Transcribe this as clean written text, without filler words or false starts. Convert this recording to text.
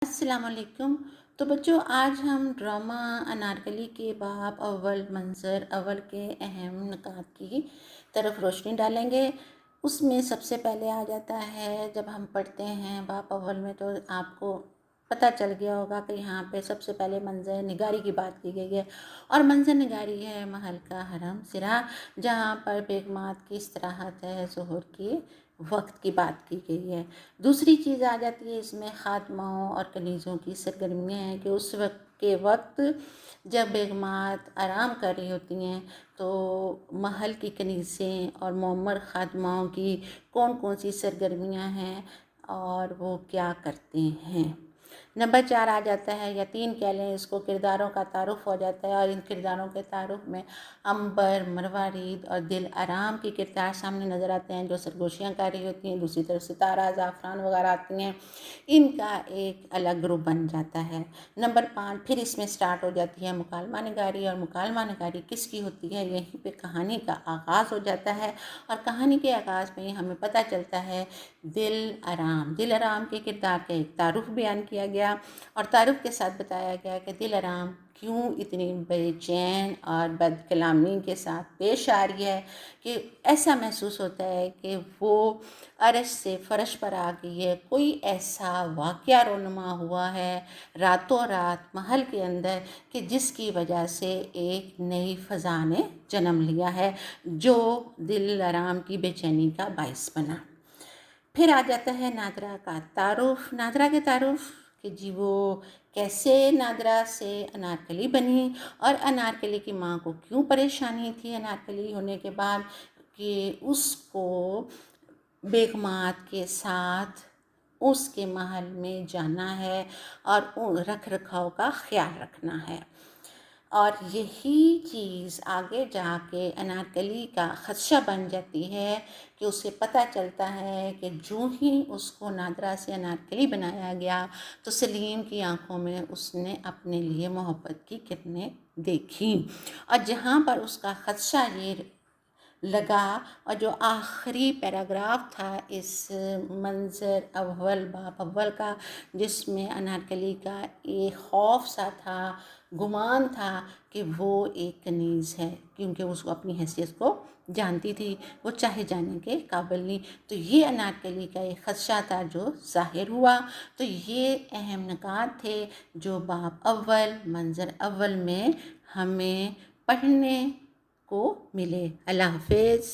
السلام علیکم۔ تو بچوں، آج ہم ڈرامہ انارکلی کے باب اول منظر اول کے اہم نکات کی طرف روشنی ڈالیں گے۔ اس میں سب سے پہلے آ جاتا ہے، جب ہم پڑھتے ہیں باب اول میں تو آپ کو پتہ چل گیا ہوگا کہ یہاں پہ سب سے پہلے منظر نگاری کی بات کی گئی ہے، اور منظر نگاری ہے محل کا حرم سرا، جہاں پر بیگمات کی استراحت ہے، ظہر کی وقت کی بات کی گئی ہے۔ دوسری چیز آ جاتی ہے اس میں خادماؤں اور کنیزوں کی سرگرمیاں ہیں کہ اس وقت جب بیگمات آرام کر رہی ہوتی ہیں تو محل کی کنیزیں اور معمر خادماؤں کی کون کون سی سرگرمیاں ہیں اور وہ کیا کرتے ہیں۔ نمبر 4 آ جاتا ہے، یا 3 کہہ لیں اس کو، کرداروں کا تعارف ہو جاتا ہے، اور ان کرداروں کے تعارف میں عنبر، مروارید اور دل آرام کی کردار سامنے نظر آتے ہیں جو سرگوشیاں کر رہی ہوتی ہیں۔ دوسری طرف ستارہ، زعفران وغیرہ آتی ہیں، ان کا ایک الگ گروپ بن جاتا ہے۔ نمبر 5 پھر اس میں سٹارٹ ہو جاتی ہے مکالمہ نگاری، اور مکالمہ نگاری کس کی ہوتی ہے؟ یہیں پہ کہانی کا آغاز ہو جاتا ہے، اور کہانی کے آغاز میں ہمیں پتہ چلتا ہے دل آرام کے کردار کا ایک تعارف بیان کیا گیا، اور تعارف کے ساتھ بتایا گیا کہ دل آرام کیوں اتنی بے چین اور بد کلامی کے ساتھ پیش آ رہی ہے، کہ ایسا محسوس ہوتا ہے کہ وہ عرش سے فرش پر آ گئی ہے۔ کوئی ایسا واقعہ رونما ہوا ہے راتوں رات محل کے اندر کہ جس کی وجہ سے ایک نئی فضا نے جنم لیا ہے، جو دل آرام کی بے چینی کا باعث بنا۔ پھر آ جاتا ہے نادرہ کا تعارف۔ نادرہ کے تعارف کہ جی وہ کیسے نادرہ سے انارکلی بنی، اور انارکلی کی ماں کو کیوں پریشانی تھی انارکلی ہونے کے بعد، کہ اس کو بیگمات کے ساتھ اس کے محل میں جانا ہے اور رکھ رکھاؤ کا خیال رکھنا ہے۔ اور یہی چیز آگے جا کے انارکلی کا خدشہ بن جاتی ہے، کہ اسے پتہ چلتا ہے کہ جو ہی اس کو نادرہ سے انارکلی بنایا گیا تو سلیم کی آنکھوں میں اس نے اپنے لیے محبت کی کرنیں دیکھیں، اور جہاں پر اس کا خدشہ یہ لگا، اور جو آخری پیراگراف تھا اس منظر اول باب اول کا، جس میں انارکلی کا ایک خوف سا تھا، گمان تھا کہ وہ ایک کنیز ہے، کیونکہ اس کو اپنی حیثیت کو جانتی تھی، وہ چاہے جانے کے قابل نہیں، تو یہ انارکلی کا ایک خدشہ تھا جو ظاہر ہوا۔ تو یہ اہم نکات تھے جو باب اول منظر اول میں ہمیں پڑھنے کو ملے۔ اللہ حافظ۔